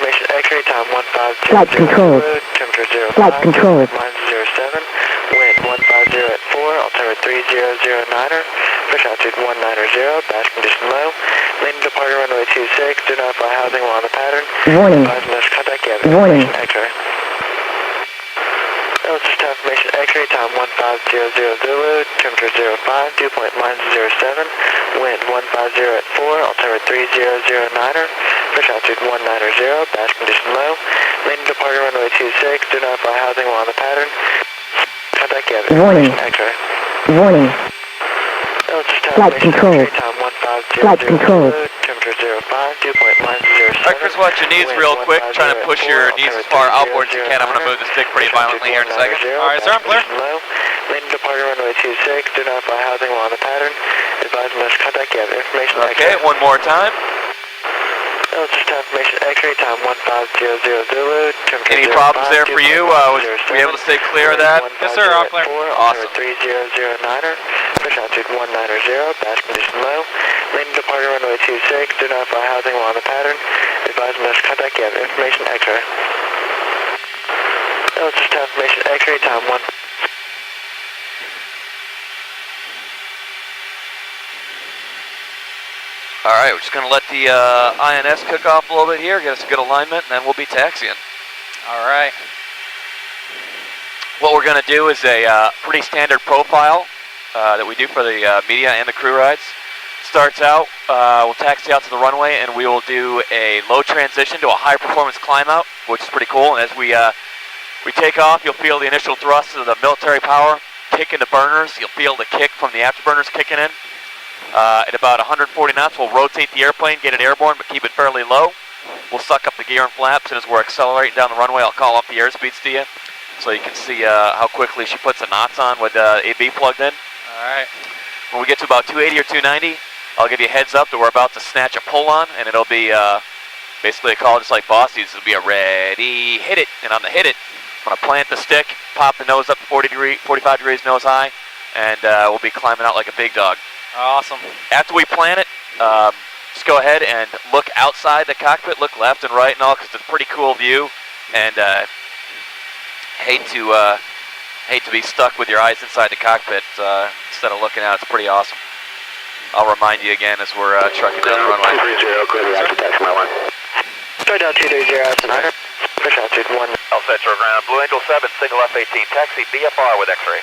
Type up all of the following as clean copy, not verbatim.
information X-ray, time 150. Flight control. Temperature 05. Flight control. -07. Wind 150 at 4. Altimeter 3009er. Push altitude 190. Batch condition low. Landing departure runway 26. Do not fly housing while on the pattern. Warning. Advise mesh contact. You have Warning. information X-ray. Just information X-ray, time 15000 Zulu, temperature 05, dew point -07, wind 150 at 4, altimeter 3009er, push altitude 190, batch condition low, landing departure runway 26, do not fly housing while on the pattern, contact you have Warning. X-ray. Warning. Flight control. Time 150 Flight control. temperature 05, dew point -07. Alright, Chris, watch your knees real quick. Trying to push your knees as far outboard as you can. I'm going to move the stick pretty violently here in a second. Alright, sir, I'm clear. Landing departure runway 26, do not fly housing while on the pattern. Advise mesh contact, you have information Okay, one more time. Just information X-ray, time 15000 Zulu, temperature Any problems there for you? Was we able to stay clear of that? Yes, sir, I'm clear. Awesome. 3009er, push altitude 190, batch condition low, landing departure runway 26, do not fly housing while on the pattern, advise mesh contact, you have information X-ray. Just information X-ray, time 1. Alright, we're just going to let the INS cook off a little bit here, get us a good alignment, and then we'll be taxiing. Alright. What we're going to do is a pretty standard profile that we do for the media and the crew rides. Starts out, we'll taxi out to the runway, and we will do a low transition to a high performance climb out, which is pretty cool. And as we take off, you'll feel the initial thrust of the military power kick into burners. You'll feel the kick from the afterburners kicking in. At about 140 knots, we'll rotate the airplane, get it airborne, but keep it fairly low. We'll suck up the gear and flaps, and as we're accelerating down the runway, I'll call up the airspeeds to you, so you can see how quickly she puts the knots on with AB plugged in. Alright. When we get to about 280 or 290, I'll give you a heads up that we're about to snatch a pull on, and it'll be basically a call just like Bossie's. It'll be a ready, hit it, and on the hit it, I'm gonna plant the stick, pop the nose up to 45 degrees nose high, and we'll be climbing out like a big dog. Awesome. After we plant it, just go ahead and look outside the cockpit, look left and right and all, because it's a pretty cool view, and hate to be stuck with your eyes inside the cockpit instead of looking out. It's pretty awesome. I'll remind you again as we're trucking down the runway. 230, clear to taxi my 1. Start down 230 out tonight. Push altitude 1. All set to ground. Blue Angel 7, single F-18, taxi BFR with X-ray.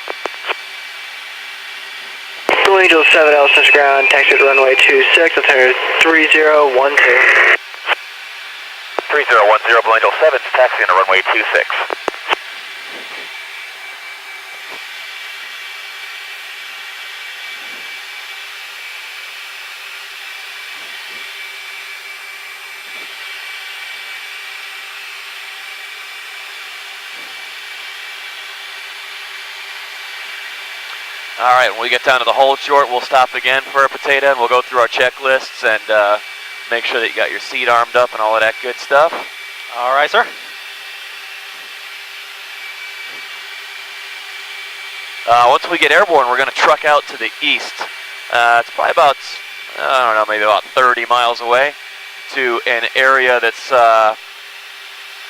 Blue Angel 7, L6 ground, taxi to runway 26, altimeter 3012. 3010, Blue Angel 7, taxi to runway 26. All right, when we get down to the hold short, we'll stop again for a potato, and we'll go through our checklists and make sure that you got your seat armed up and all of that good stuff. All right, sir. Once we get airborne, we're going to truck out to the east. It's probably about, I don't know, maybe about 30 miles away to an area that's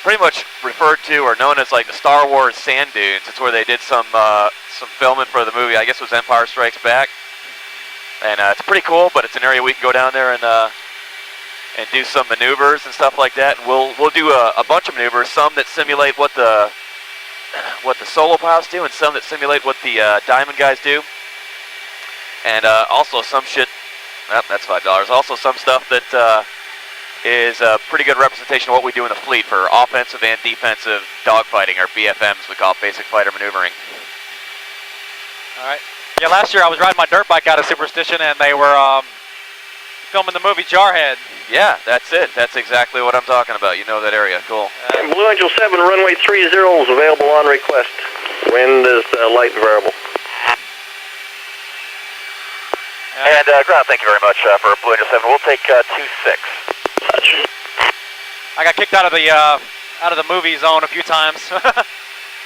pretty much referred to or known as like the Star Wars sand dunes. It's where they did some filming for the movie. I guess it was Empire Strikes Back. And it's pretty cool, but it's an area we can go down there and do some maneuvers and stuff like that. And we'll do a bunch of maneuvers, some that simulate what the solo pilots do, and some that simulate what the diamond guys do. And also some shit. That's $5. Also some stuff that is a pretty good representation of what we do in the fleet for offensive and defensive dogfighting, or BFMs, we call it, basic fighter maneuvering. All right. Yeah, last year I was riding my dirt bike out of Superstition, and they were filming the movie Jarhead. Yeah, that's it. That's exactly what I'm talking about. You know that area. Cool. Blue Angel 7, runway 30 is available on request. Wind is light and variable. And ground, thank you very much for Blue Angel 7. We'll take 26. I got kicked out of the movie zone a few times.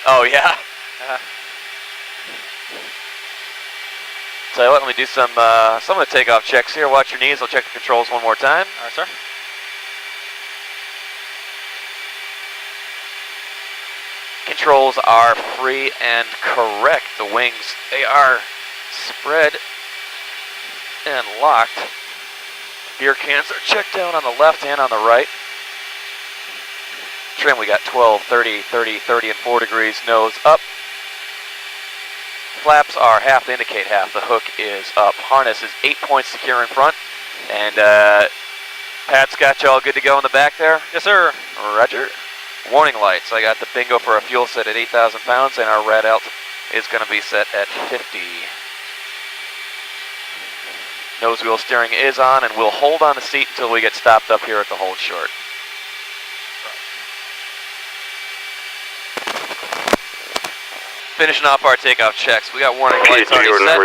Oh yeah. So let me do some of the takeoff checks here. Watch your knees. I'll check the controls one more time. All right, sir. controls are free and correct. The wings, they are spread and locked. Beer cans are checked down on the left and on the right. Trim, we got 12, 30, 30, 30, and 4 degrees. Nose up. Flaps are half to indicate half. The hook is up. Harness is 8 points secure in front. And Pat's got you all good to go in the back there? Yes, sir. Roger. Warning lights. I got the bingo for a fuel set at 8,000 pounds, and our red alt is going to be set at 50. Nose wheel steering is on, and we'll hold on the seat until we get stopped up here at the hold short. Finishing off our takeoff checks. We got warning lights already set.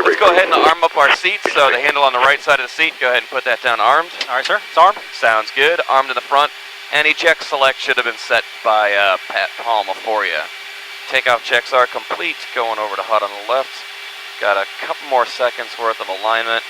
Let's go ahead and arm up our seats. So the handle on the right side of the seat, go ahead and put that down armed. All right, sir. It's armed. Sounds good. Armed in the front. Any check select should have been set by Pat Palma for you. Takeoff checks are complete. Going over to HUD on the left. Got a couple more seconds worth of alignment.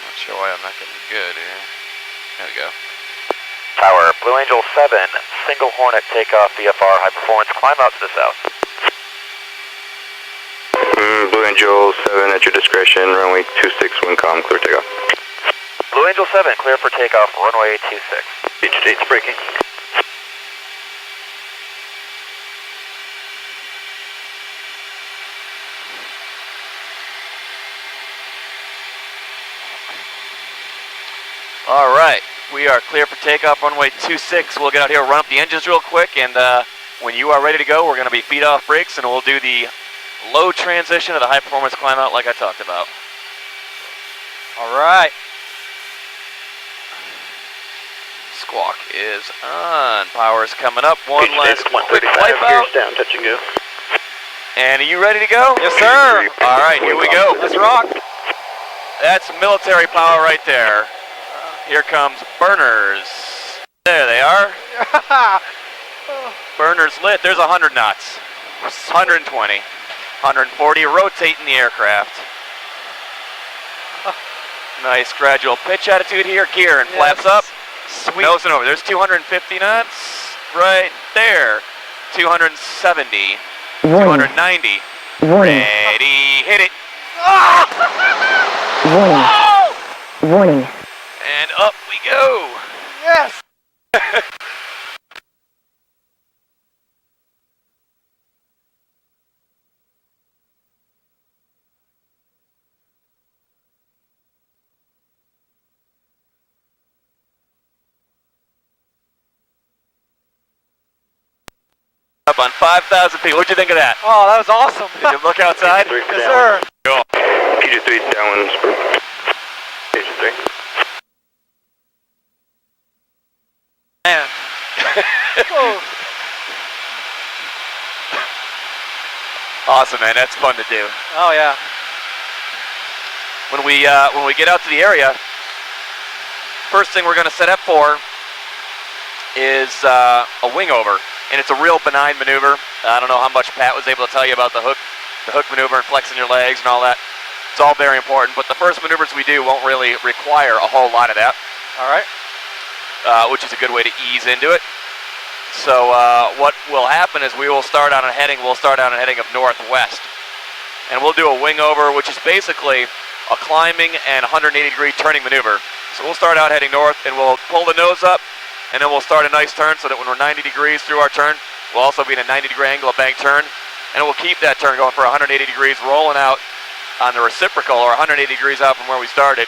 Not sure why I'm not getting good here. There we go. Tower, Blue Angel 7, single Hornet takeoff VFR, high performance, climb out to the south. Blue Angel 7 at your discretion, runway 26, wind calm, clear takeoff. Blue Angel 7, clear for takeoff, runway 26. Interstate's braking. All right, we are clear for takeoff, runway 26. We'll get out here, run up the engines real quick, and when you are ready to go, we're going to be feet off brakes, and we'll do the low transition of the high performance climb out like I talked about. All right. Squawk is on. Power is coming up. One last quick wipe out. Down, touch and go. And are you ready to go? Yes, sir. All right, here we go. Let's rock. That's military power right there. Here comes burners. There they are. Burners lit. There's 100 knots. 120. 140. Rotating the aircraft. Nice gradual pitch attitude here. Gear and flaps up. Sweet. Nose and over. There's 250 knots right there. 270. 290. Warning. Ready. Hit it. Warning. Warning. And up we go. Yes. Up on 5,000 feet. What'd you think of that? Oh, that was awesome. Did you look outside? Yes, sir. Cool. PG3 down, PG3. Man. Whoa. Awesome, man. That's fun to do. Oh, yeah. When we get out to the area, first thing we're going to set up for is a wing over, and it's a real benign maneuver. I don't know how much Pat was able to tell you about the hook maneuver and flexing your legs and all that. It's all very important, but the first maneuvers we do won't really require a whole lot of that. All right. Which is a good way to ease into it. So what will happen is we will start on a heading. We'll start on a heading of northwest, and we'll do a wing over, which is basically a climbing and 180-degree turning maneuver. So we'll start out heading north, and we'll pull the nose up, and then we'll start a nice turn so that when we're 90 degrees through our turn, we'll also be in a 90-degree angle of bank turn, and we'll keep that turn going for 180 degrees, rolling out on the reciprocal, or 180 degrees out from where we started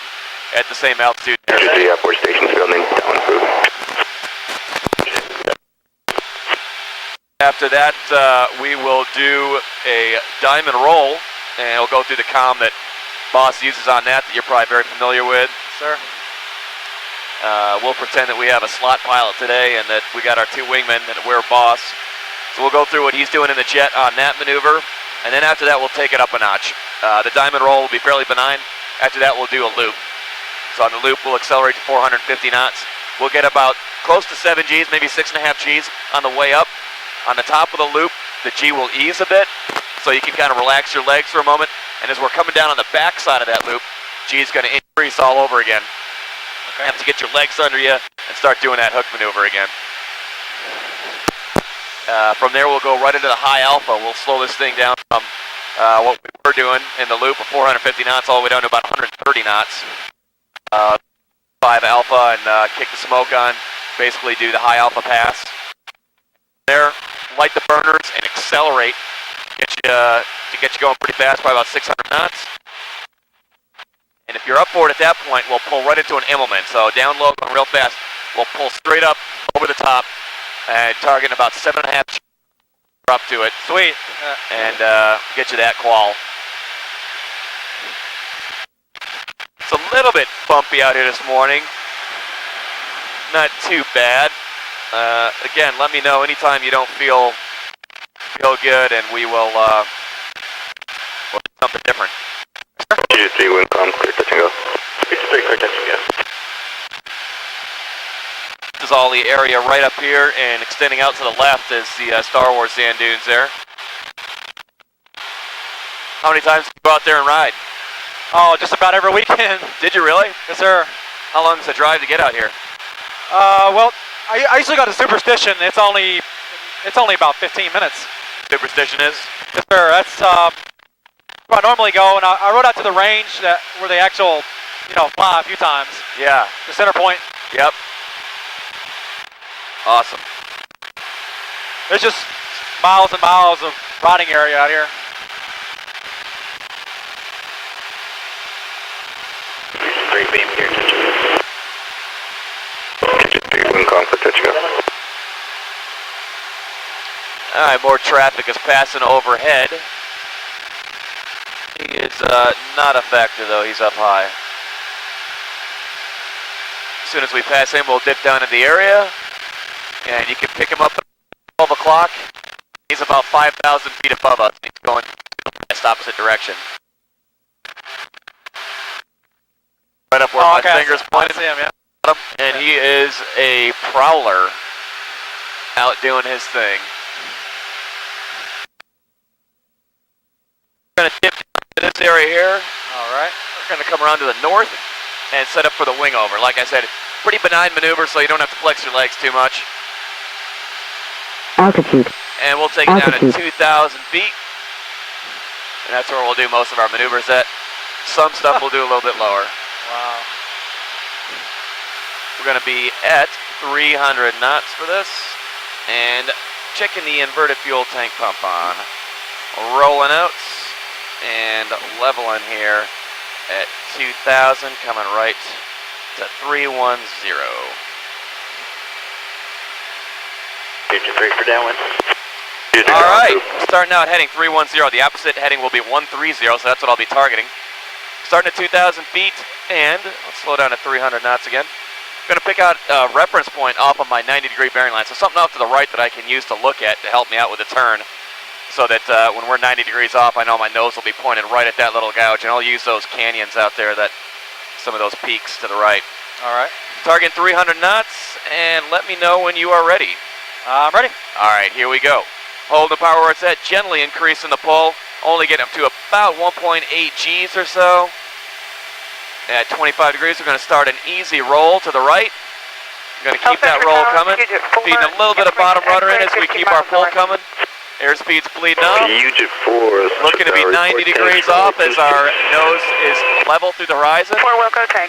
at the same altitude. The airport station's building down through. After that, we will do a diamond roll, and we'll go through the comm that Boss uses on that you're probably very familiar with. Sir. We'll pretend that we have a slot pilot today and that we got our two wingmen and we're Boss. So we'll go through what he's doing in the jet on that maneuver, and then after that we'll take it up a notch. The diamond roll will be fairly benign. After that we'll do a loop. So on the loop we'll accelerate to 450 knots. We'll get about close to 7 Gs, maybe 6.5 Gs on the way up. On the top of the loop, the G will ease a bit, so you can kind of relax your legs for a moment. And as we're coming down on the back side of that loop, G is going to increase all over again. Okay. Have to get your legs under you and start doing that hook maneuver again. From there, we'll go right into the high alpha. We'll slow this thing down from what we were doing in the loop of 450 knots all the way down to about 130 knots. 5 alpha and kick the smoke on. Basically do the high alpha pass. There, light the burners and accelerate. To get you going pretty fast, probably about 600 knots. And if you're up for it at that point, we'll pull right into an Immelman. So down low, going real fast. We'll pull straight up over the top and target about 7.5 up to it. Sweet. And get you that qual. It's a little bit bumpy out here this morning. Not too bad. Again, let me know anytime you don't feel good, and we will we'll do something different. 3 wind calm, clear touch and go. 53, clear touch and go. This is all the area right up here, and extending out to the left is the Star Wars sand dunes there. How many times did you go out there and ride? Oh, just about every weekend. Did you really? Yes, sir. How long is the drive to get out here? Well, I usually go to Superstition. It's only about 15 minutes. Superstition is? Yes, sir. That's where I normally go, and I rode out to the range where they actual, fly a few times. Yeah. The center point. Yep. Awesome. There's just miles and miles of riding area out here. Great beam here, touch. 3 wind calm, clear touch and go. Alright, more traffic is passing overhead. He is not a factor though, he's up high. As soon as we pass him, we'll dip down in the area, and you can pick him up at 12 o'clock. He's about 5,000 feet above us. He's going in the opposite direction. Right up where my finger's pointed. I see him, yeah. And he is a prowler out doing his thing. We're going to dip to this area here. All right. We're going to come around to the north and set up for the wing over. Like I said, pretty benign maneuver, so you don't have to flex your legs too much. Altitude. And we'll take it down to 2,000 feet. And that's where we'll do most of our maneuvers at. Some stuff we'll do a little bit lower. Wow. We're going to be at 300 knots for this. And checking the inverted fuel tank pump on. Rolling out and leveling here at 2,000, coming right to 310. 53 for downwind. All right, starting out heading 310. The opposite heading will be 130, so that's what I'll be targeting. Starting at 2,000 feet, and let's slow down to 300 knots again. I'm going to pick out a reference point off of my 90-degree bearing line, so something off to the right that I can use to look at to help me out with the turn, so that when we're 90 degrees off, I know my nose will be pointed right at that little gouge, and I'll use those canyons out there, some of those peaks to the right. All right. Target 300 knots, and let me know when you are ready. I'm ready. All right, here we go. Hold the power where it's at, gently increasing the pull, only getting up to about 1.8 Gs or so. At 25 degrees, we're going to start an easy roll to the right. We're going to keep that roll coming, feeding a little bit of bottom rudder in as we keep our pull coming. Airspeed's bleeding off. Huge at 4. Looking to be 90 degrees off as our nose is level through the horizon.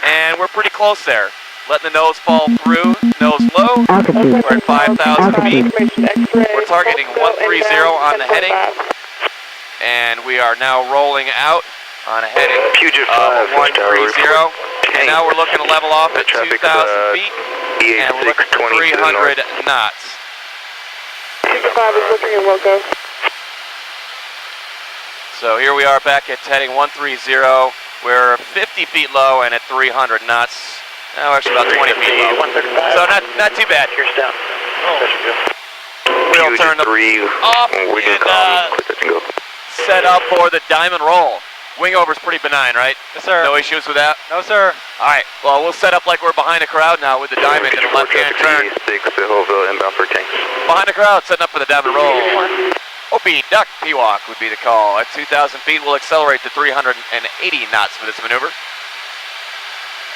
And we're pretty close there. Letting the nose fall through, nose low. Altitude. We're at 5,000 feet. We're targeting 130 on the heading. And we are now rolling out on a heading of 130. And now we're looking to level off at 2,000 feet. And we're looking for 300 knots. 5 is looking at Wilco. So here we are back at heading 130. We're 50 feet low and at 300 knots. No, actually about 20 feet low. So not too bad. Here's down. We'll turn the off and set up for the diamond roll. Wing over's pretty benign, right? Yes, sir. No issues with that? No, sir. All right, well, we'll set up like we're behind a crowd now with the diamond and the left-hand turn. 6 Hillville inbound for tanks. Behind the crowd, setting up for the diamond roll. Opie, duck, P-walk would be the call. At 2,000 feet, we'll accelerate to 380 knots for this maneuver.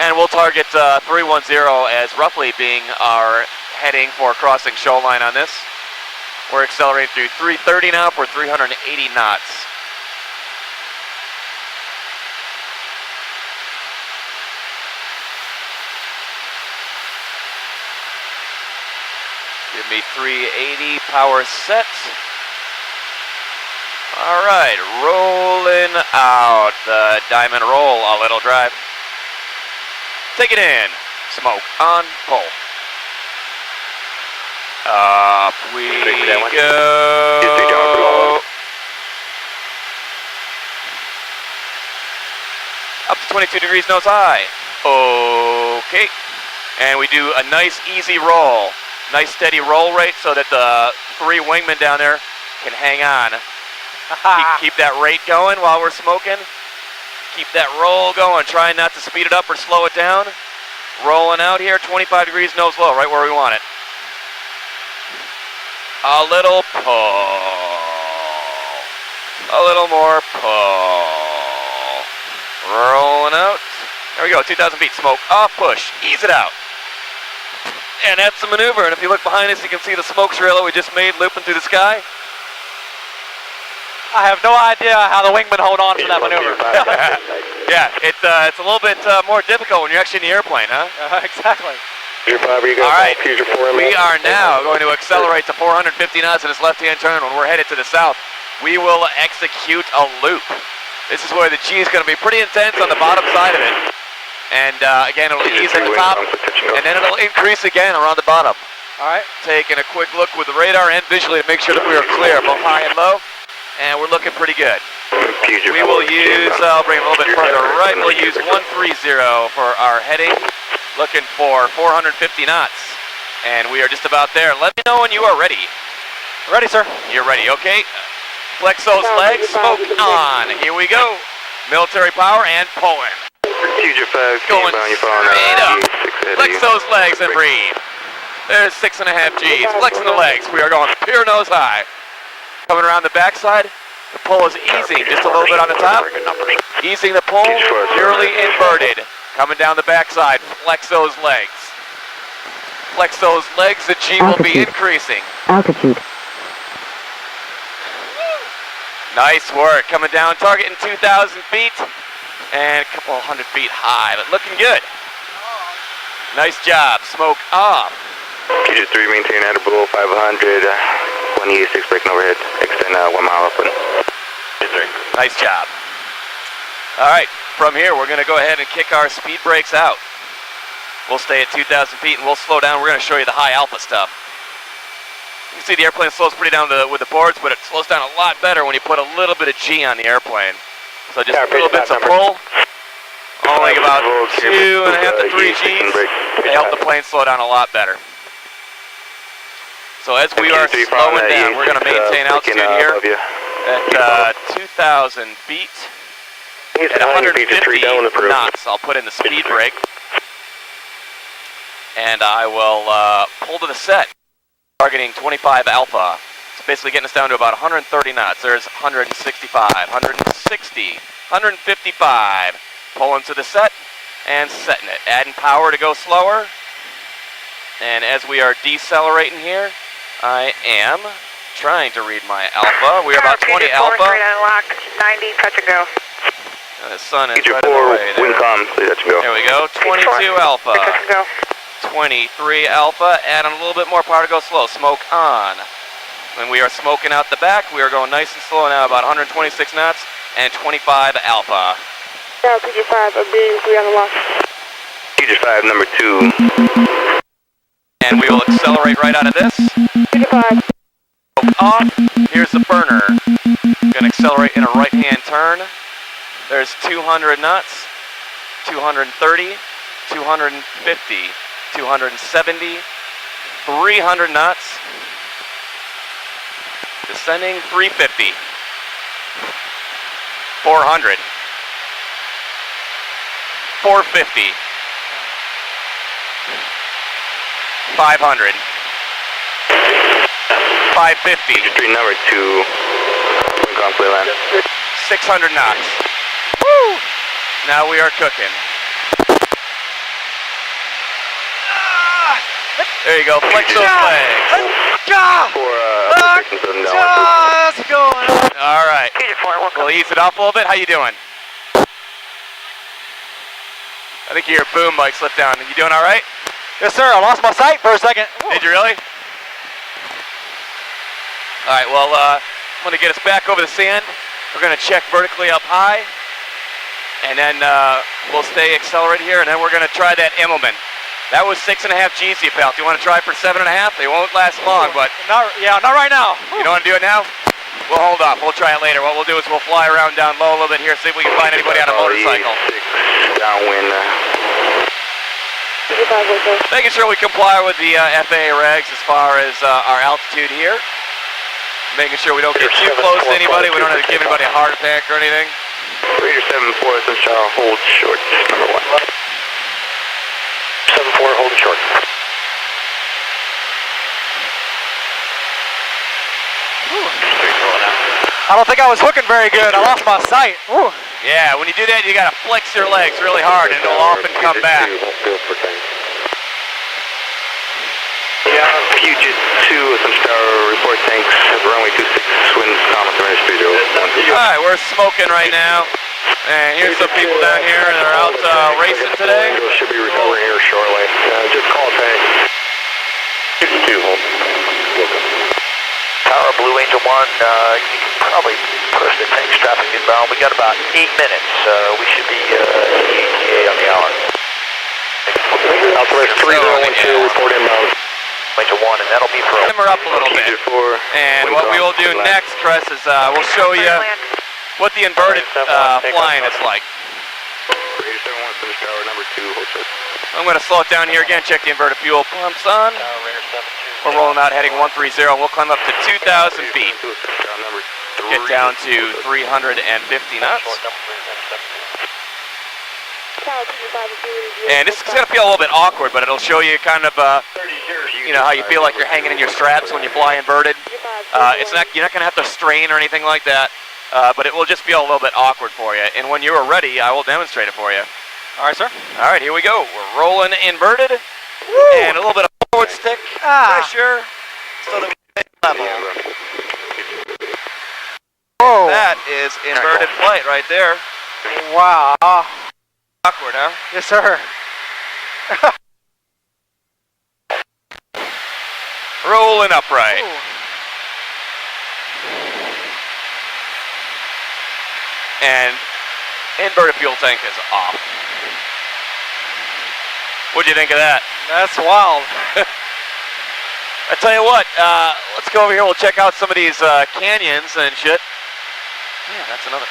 And we'll target 310 as roughly being our heading for crossing shoreline on this. We're accelerating through 330 now for 380 knots. Give me 380, power set. All right, rolling out the diamond roll, a little drive. Take it in, smoke on, pull. Up we go. Up to 22 degrees nose high. Okay, and we do a nice easy roll. Nice steady roll rate so that the 3 wingmen down there can hang on. keep that rate going while we're smoking. Keep that roll going. Try not to speed it up or slow it down. Rolling out here, 25 degrees nose low, right where we want it. A little pull. A little more pull. Rolling out. There we go, 2,000 feet. Smoke off, push. Ease it out. And that's the maneuver. And if you look behind us, you can see the smoke trail that we just made looping through the sky. I have no idea how the wingmen hold on for that maneuver. Yeah, it's a little bit more difficult when you're actually in the airplane, huh? Exactly. All right, we are now going to accelerate to 450 knots in this left-hand turn. When we're headed to the south, we will execute a loop. This is where the G is going to be pretty intense on the bottom side of it. And again, it'll ease at the top, and then it'll increase again around the bottom. All right. Taking a quick look with the radar and visually to make sure that we are clear, both high and low. And we're looking pretty good. We will use, I'll bring it a little bit further right, we'll use 130 for our heading. Looking for 450 knots. And we are just about there. Let me know when you are ready. Ready, sir. You're ready, okay? Flex those legs, smoke on. Here we go. Military power and pulling. Going straight up. Flex those legs and breathe. There's 6.5 Gs. Flexing the legs. We are going pure nose high. Coming around the backside. The pull is easing just a little bit on the top. Easing the pull, purely inverted. Coming down the backside. Flex those legs. Flex those legs. The G will be increasing. Altitude. Nice work. Coming down, targeting 2,000 feet. And a couple hundred feet high, but looking good. Nice job. Smoke off. Q3, maintain at below 500, 186 breaking overhead, extend 1 mile upwind. Nice job. All right, from here, we're going to go ahead and kick our speed brakes out. We'll stay at 2,000 feet and we'll slow down. We're going to show you the high alpha stuff. You can see the airplane slows pretty down with the boards, but it slows down a lot better when you put a little bit of G on the airplane. So just a little bits of pull, only about 2.5 to 3 Gs, can help the plane slow down a lot better. So as we are slowing down, we're going to maintain altitude here at 2,000 feet at 150 knots. I'll put in the speed brake, and I will pull to the set, targeting 25 alpha. It's basically getting us down to about 130 knots. There's 165, 160, 155. Pulling to the set and setting it. Adding power to go slower. And as we are decelerating here, I am trying to read my alpha. We are about 20 alpha. Unlock, 90, touch and go. The sun is right away there. There we go. 22 alpha. Touch and go. 23 alpha. Adding a little bit more power to go slow. Smoke on. When we are smoking out the back, we are going nice and slow now, about 126 knots and 25 alpha. Now, PG5, I'm being 3 on the lock. PG5, number 2. And we will accelerate right out of this. PG5. Off. Here's the burner. Going to accelerate in a right-hand turn. There's 200 knots, 230, 250, 270, 300 knots. Descending 350, 400, 450. 500. 550. Street number 2, wind calm clear land. 600 knots. Woo! Now we are cooking. There you go, flex those legs. Let's go. All right, we'll ease it off a little bit. How you doing? I think your boom mic slipped down. You doing all right? Yes, sir. I lost my sight for a second. Did you really? All right, well, I'm going to get us back over the sand. We're going to check vertically up high, and then we'll stay accelerated here, and then we're going to try that Immelman. That was 6.5 G's you felt. You want to try for 7.5? They won't last long, but... Not right now. You don't want to do it now? We'll hold off. We'll try it later. What we'll do is we'll fly around down low a little bit here, see if we can find anybody on a motorcycle. Downwind. Making sure we comply with the FAA regs as far as our altitude here. Making sure we don't get too close to anybody. We don't have to give anybody a heart attack or anything. Raider 74, Sunshine, hold short, number 1. 74, hold short. I don't think I was hooking very good. I lost my sight. Ooh. Yeah, when you do that, you got to flex your legs really hard, and it'll often come back. Yeah, Puget 2, some star report tanks, runway 26, wind common to Studio 1. All right, we're smoking right now, and here's some people down here that are out racing today. Should be recovering here shortly. Just call tank. 2, hold. Tower Blue Angel 1, you can probably push the tanks traffic inbound. We got about 8 minutes. We should be ETA on the hour. Southwest 3012, report inbound. Angel 1, and that'll be for a... Simmer up a little bit. And what we will do next, Chris, is we'll show you what the inverted flying is like. Raider 71, finish tower number 2, hold short. I'm going to slow it down here again, check the inverted fuel pumps on. We're rolling out heading 130, we'll climb up to 2,000 feet. Get down to 350 knots. And this is going to feel a little bit awkward, but it'll show you kind of, you know, how you feel like you're hanging in your straps when you fly inverted. You're not going to have to strain or anything like that, but it will just feel a little bit awkward for you. And when you are ready, I will demonstrate it for you. All right, sir. All right, here we go. We're rolling inverted. Woo! And a little bit of forward stick pressure so that we stay level. Whoa. That is inverted flight right there. Wow. Awkward, huh? Yes, sir. Rolling upright. Ooh. And inverted fuel tank is off. What'd you think of that? That's wild. I tell you what, let's go over here. We'll check out some of these canyons and shit. Yeah, that's another.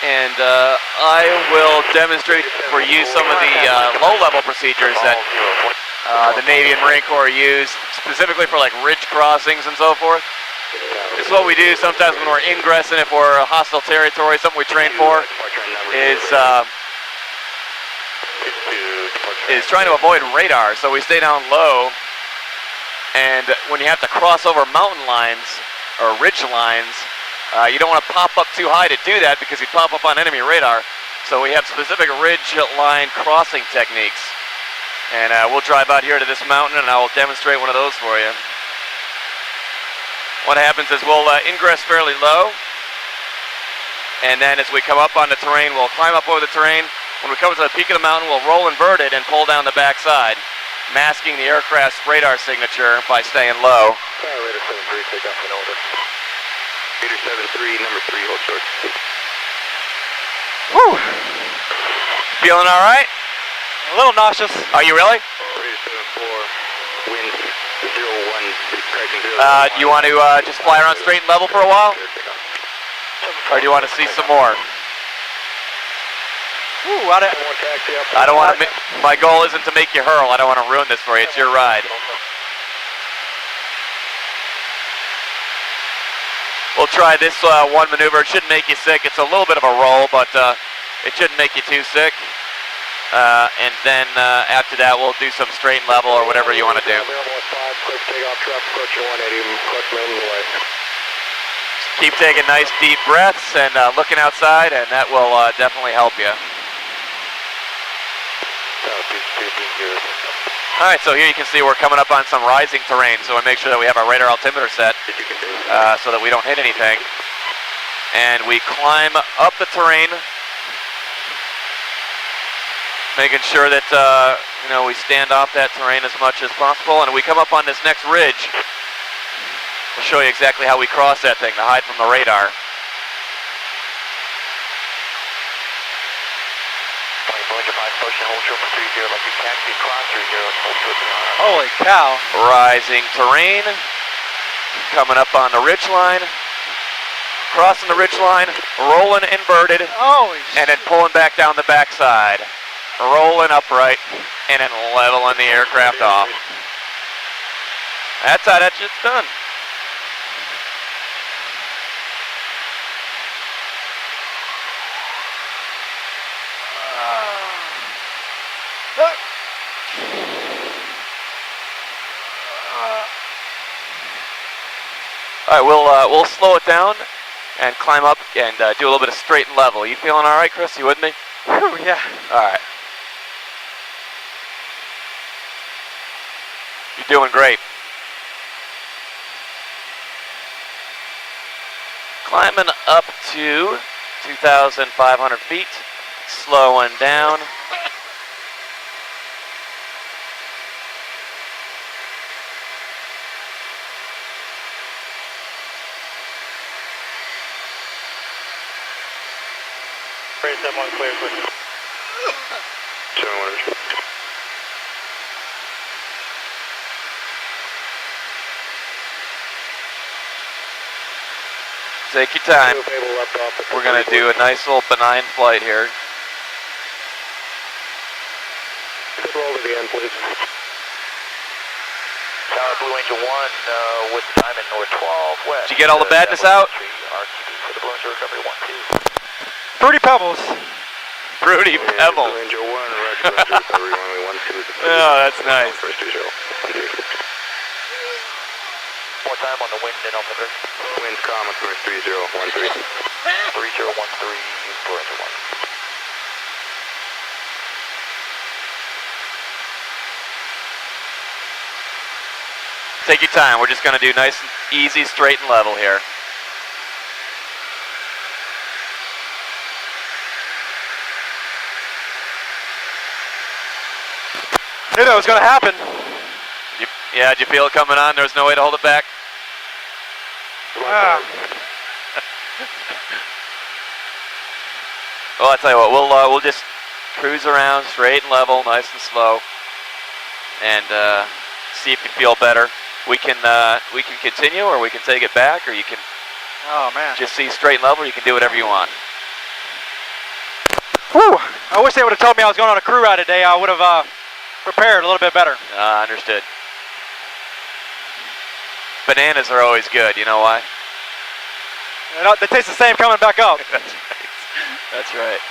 And I will demonstrate for you some of the low-level procedures that the Navy and Marine Corps use, specifically for like ridge crossings and so forth. This is what we do sometimes when we're ingressing, if we're a hostile territory. Something we train for is trying to avoid radar, so we stay down low. And when you have to cross over mountain lines or ridge lines, you don't want to pop up too high to do that because you pop up on enemy radar. So we have specific ridge line crossing techniques. And we'll drive out here to this mountain and I will demonstrate one of those for you. What happens is we'll ingress fairly low. And then as we come up on the terrain, we'll climb up over the terrain. When we come to the peak of the mountain, we'll roll inverted and pull down the backside, masking the aircraft's radar signature by staying low. Raider 73, take off in order. Raider 73, number 3, hold short. Woo! Feeling all right? A little nauseous. Are you really? Raider 74, wind 01, correction 0. You want to just fly around straight and level for a while? Or do you want to see some more? Ooh, I don't want to. My goal isn't to make you hurl. I don't want to ruin this for you. It's your ride. We'll try this one maneuver. It shouldn't make you sick. It's a little bit of a roll, but It shouldn't make you too sick. And then after that, we'll do some straight and level or whatever you want to do. Keep taking nice deep breaths and looking outside, and that will definitely help you. All right, so here you can see we're coming up on some rising terrain, so we make sure that we have our radar altimeter set so that we don't hit anything. And we climb up the terrain, making sure that we stand off that terrain as much as possible. And we come up on this next ridge. We'll show you exactly how we cross that thing to hide from the radar. Holy cow. Rising terrain, coming up on the ridge line, crossing the ridge line, rolling inverted, and then pulling back down the backside. Rolling upright, and then leveling the aircraft off. That's how that shit's done. All right, we'll slow it down and climb up and do a little bit of straight and level. You feeling all right, Chris? You with me? Whew, yeah. All right. You're doing great. Climbing up to 2,500 feet, slowing down. Raise that one clear, please. 7 Take your time. We're going to do a nice little benign flight here. Good roll to the end, please. Tower Blue Angel 1 with time at north 12 west. Did you get all the badness out? RTB for the Blue Angel recovery 1-2. Fruity Pebbles. Fruity Pebbles. Blue Angel 1, roger, recovery runway 12. Oh, that's nice. First 20. More time on the wind and altimeter. Wind's calm at first 3013. 3013, Blue Angel 1. Take your time. We're just going to do nice and easy, straight and level here. Knew that was going to happen. Yeah, did you feel it coming on? There was no way to hold it back? Well, I'll tell you what, we'll just cruise around straight and level, nice and slow, and see if you feel better. We can continue, or we can take it back, or you can just see straight and level, or you can do whatever you want. Whew. I wish they would have told me I was going on a crew ride today. I would have prepared a little bit better. Understood. Bananas are always good, you know why? They taste the same coming back up. That's right. That's right.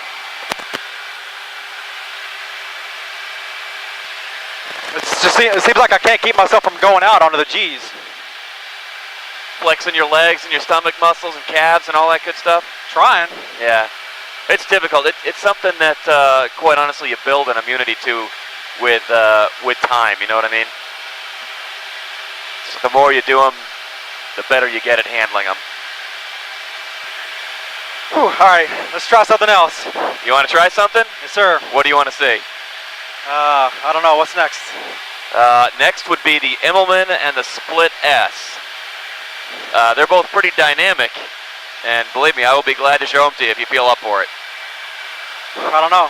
It seems like I can't keep myself from going out onto the G's. Flexing your legs and your stomach muscles and calves and all that good stuff? Trying. Yeah. It's difficult. It's something that, quite honestly, you build an immunity to with time, you know what I mean? So the more you do them, the better you get at handling them. Whew, all right, let's try something else. You want to try something? Yes, sir. What do you want to see? I don't know. What's next? Next would be the Immelman and the Split S. They're both pretty dynamic, and believe me, I will be glad to show them to you if you feel up for it. I don't know.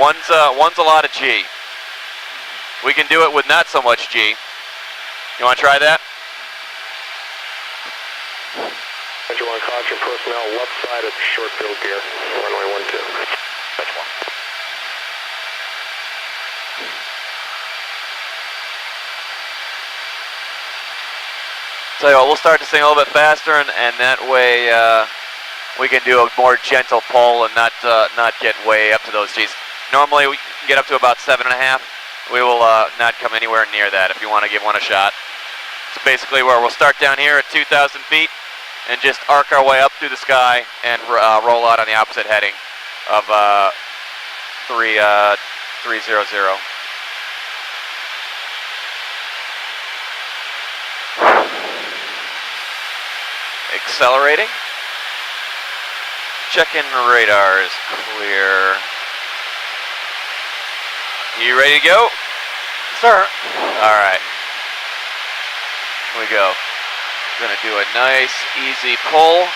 One's a lot of G. We can do it with not so much G. You want to try that? Angel 1, caution personnel left side at short field gear, runway 12. That's 1. Tell you what, we'll start this thing a little bit faster, and that way we can do a more gentle pull and not get way up to those G's. Normally we can get up to about 7.5. We will not come anywhere near that if you want to give one a shot. It's basically where we'll start down here at 2,000 feet and just arc our way up through the sky and roll out on the opposite heading of 300. Accelerating. Checking radar is clear. You ready to go? Sir. All right. Here we go. Gonna do a nice, easy pull.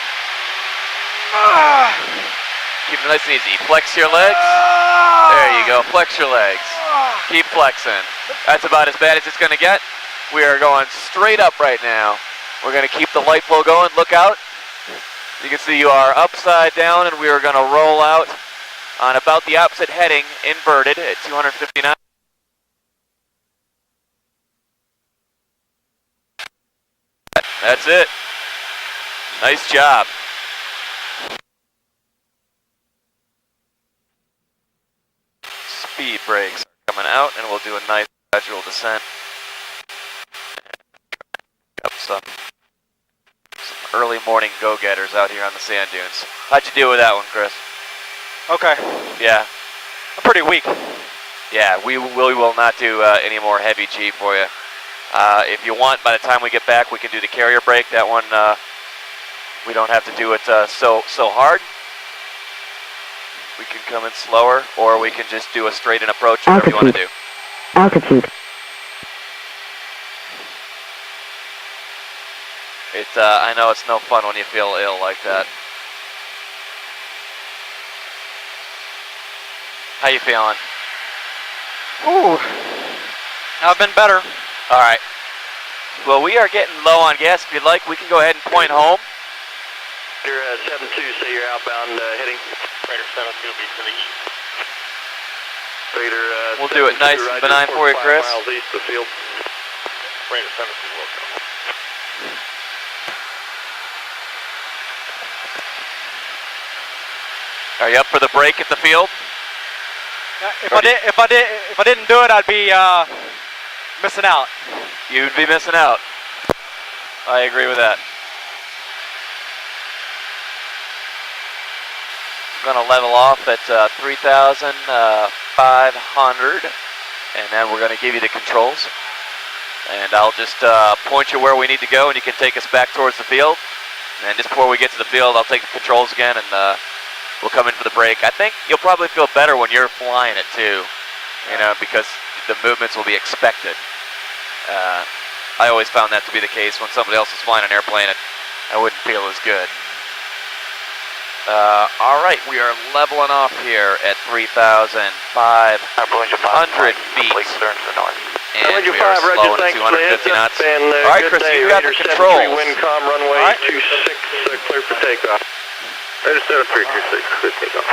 Keep it nice and easy. Flex your legs. There you go. Flex your legs. Keep flexing. That's about as bad as it's gonna get. We are going straight up right now. We're gonna keep the light flow going. Look out. You can see you are upside down, and we are gonna roll out on about the opposite heading, inverted at 259. That's it. Nice job. Speed brakes are coming out, and we'll do a nice gradual descent. Up some early morning go-getters out here on the sand dunes. How'd you do with that one, Chris? Okay. Yeah. I'm pretty weak. Yeah, we will not do any more heavy G for you. If you want, by the time we get back, we can do the carrier brake. That one, we don't have to do it so hard. We can come in slower, or we can just do a straight-in approach, whatever you want to do. Altitude. I know it's no fun when you feel ill like that. How you feeling? Ooh. I've been better. All right. Well, we are getting low on gas. If you'd like, we can go ahead and point home. You're 72, say you're outbound heading. Raider 72 will be to the east. Raider, We'll do it nice and benign for you, Chris. 5 miles east of the field. Raider 72 will go. Are you up for the break at the field? If I didn't do it, I'd be missing out. You'd be missing out. I agree with that. I'm going to level off at 3,500, and then we're going to give you the controls. And I'll just point you where we need to go, and you can take us back towards the field. And just before we get to the field, I'll take the controls again, and we'll come in for the break. I think you'll probably feel better when you're flying it too, you know, because the movements will be expected. I always found that to be the case when somebody else was flying an airplane. I wouldn't feel as good. All right, we are leveling off here at 3,500 feet. And we are slowing at 250 knots. All right, Chris, you got the controls. Windcom runway 26, clear for takeoff. Raider 7326, clear for takeoff.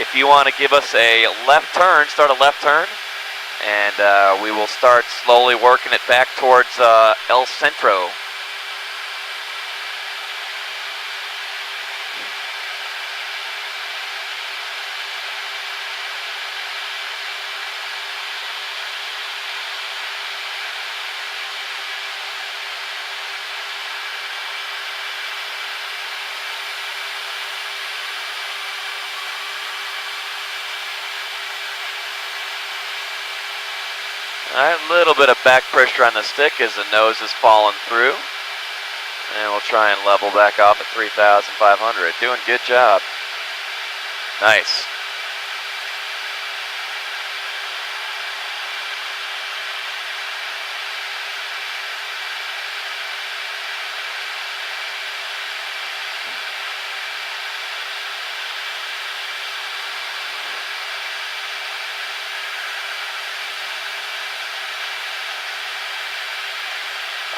If you want to give us a left turn, start a left turn, and we will start slowly working it back towards El Centro. All right, a little bit of back pressure on the stick as the nose is falling through. And we'll try and level back off at 3,500. Doing good job. Nice.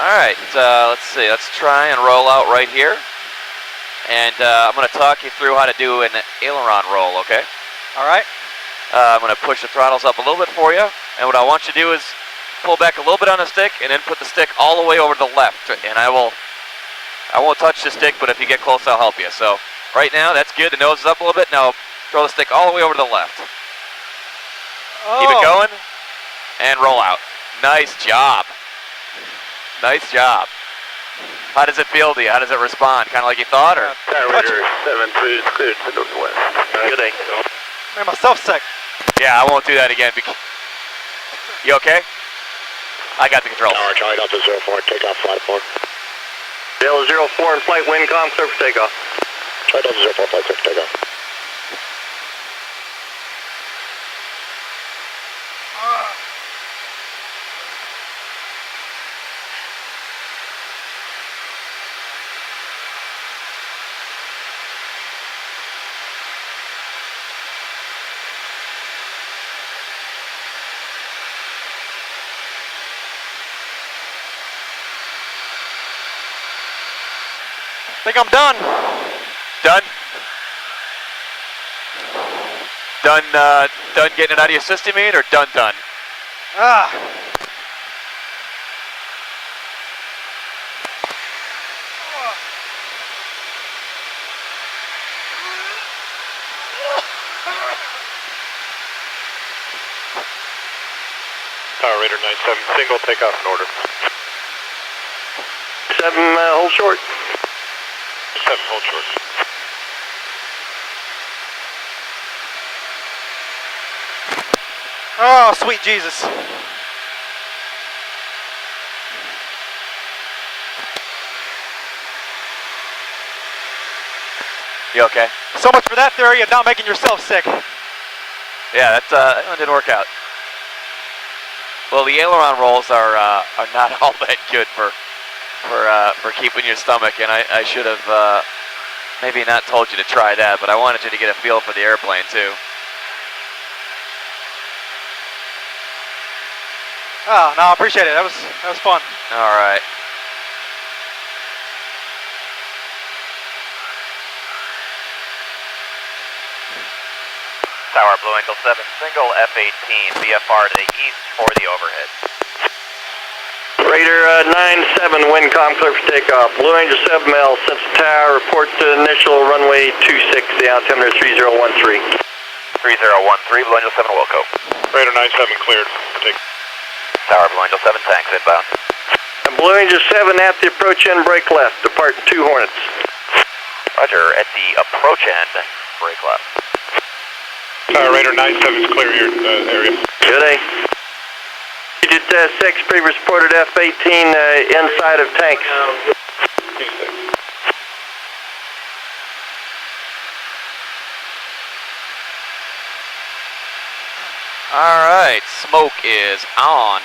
All right, let's see. Let's try and roll out right here. And I'm going to talk you through how to do an aileron roll, okay? All right. I'm going to push the throttles up a little bit for you. And what I want you to do is pull back a little bit on the stick and then put the stick all the way over to the left. And I won't touch the stick, but if you get close, I'll help you. So Right now, that's good. The nose is up a little bit. Now, throw the stick all the way over to the left. Oh. Keep it going, and roll out. Nice job. Nice job. How does it feel to you? How does it respond? Kind of like you thought, or? Tower Raider 7-3 is cleared to northwest. Good day. Made myself sick. Yeah, I won't do that again. You okay? I got the controls. Tower Charlie Delta 04, takeoff, flight 4. Delta 04 in flight, wind calm, clear for takeoff. Charlie Delta 04, flight 6, takeoff. I think I'm done. Done? Done getting it out of your system, you mean, or done? Ah. Tower Raider 97, single takeoff in order. 7, hold short. 7, hold short. Oh, sweet Jesus. You okay? So much for that theory of not making yourself sick. Yeah, that one didn't work out. Well, the aileron rolls are not all that good for keeping your stomach, and I should have maybe not told you to try that, but I wanted you to get a feel for the airplane too. Oh, no, I appreciate it. That was fun. All right. Tower Blue Angel 7, single F-18, VFR to the east for the overhead. Raider 97, wind calm, clear for takeoff. Blue Angel 7L, Central Tower, report to initial runway 26, the altimeter 3013. 3013, Blue Angel 7, Wilco. Raider 97 cleared for takeoff. Tower Blue Angel 7, tanks inbound. And Blue Angel 7 at the approach end, break left, departing 2 Hornets. Roger, at the approach end, break left. Raider 97 is clear here in the area. Good day. Digit 6, previous reported F-18 inside of tanks. All right, smoke is on.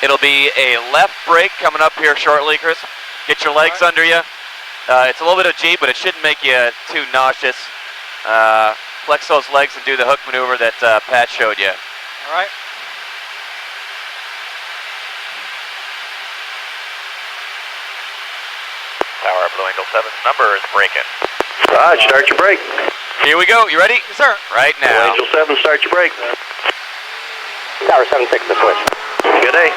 It'll be a left brake coming up here shortly, Chris. Get your legs under you. It's a little bit of G, but it shouldn't make you too nauseous. Flex those legs and do the hook maneuver that Pat showed you. All right. Tower Blue Angel 7's number is breaking. Raj, start your brake. Here we go. You ready? Yes, sir. Right Blue now. Angel 7, start your brake. Tower 76 to switch. Good day.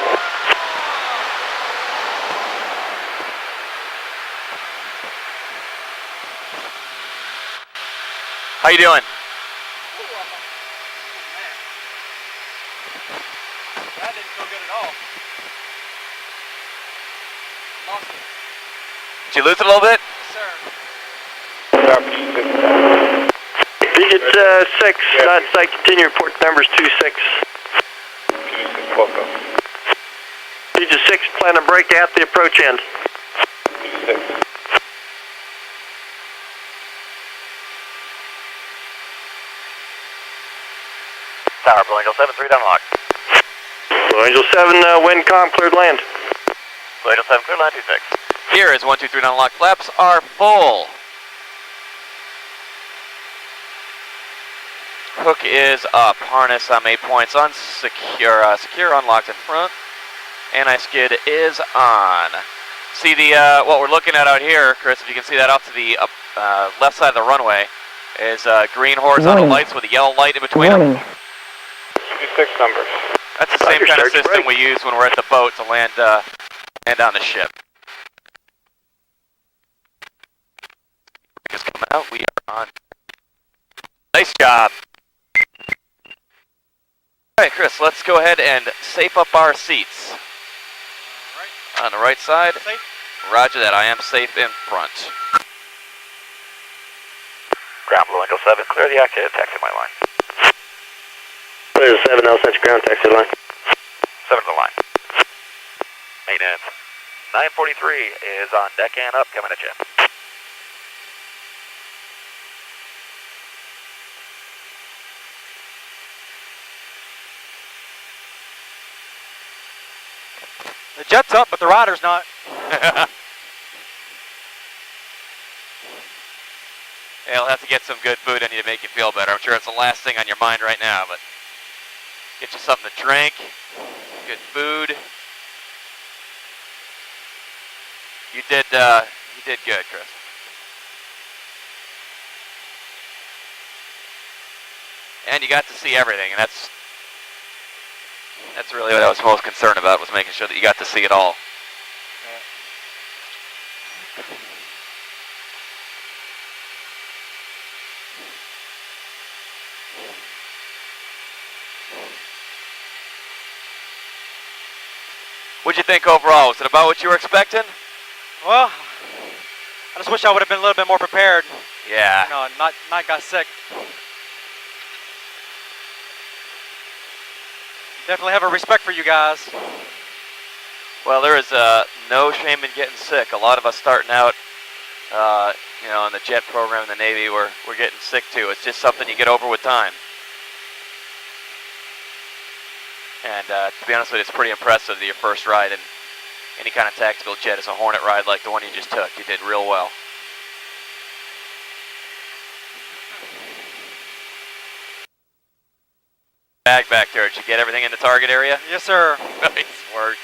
How you doing? That didn't feel good at all. Lost it. Did you lose it a little bit? Yes, sir. Digit 6, not site, continue, report numbers 26. Digit 6, plan to brake at the approach end. Tower Blue Angel 7, 3 down lock. Blue Angel 7, wind calm, cleared land. Blue Angel 7, clear line 26. Here is 1, 2, 3 down lock. Flaps are full. Hook is up. Harness on 8 points on secure. Secure unlocked in front. Anti-skid is on. See the what we're looking at out here, Chris? If you can see that off to the left side of the runway, is green horizontal lights with a yellow light in between them. 6 numbers. That's the same kind of system we use when we're at the boat to land on the ship. Oh, we are on. Nice job. All right, Chris, let's go ahead and safe up our seats. All right. On the right side. Safe. Roger that. I am safe in front. Ground Blue Eagle 7, clear the active taxi my line. Clear 7, I'll set your ground taxi line. 7 to the line. Maintenance. 943 is on deck and up, coming at you. The jet's up, but the rider's not. Yeah, I'll have to get some good food in you to make you feel better. I'm sure it's the last thing on your mind right now, but get you something to drink, good food. You did good, Chris. And you got to see everything, and that's really what I was most concerned about, was making sure that you got to see it all. What'd you think overall? Was it about what you were expecting? Well, I just wish I would have been a little bit more prepared. Yeah. You know, not got sick. Definitely have a respect for you guys. Well, there is no shame in getting sick. A lot of us starting out, you know, in the jet program in the Navy, we're getting sick too. It's just something you get over with time. And to be honest with you, it's pretty impressive that your first ride in any kind of tactical jet is a Hornet ride like the one you just took. You did real well. Bag back there. Did you get everything in the target area? Yes, sir. Nice work.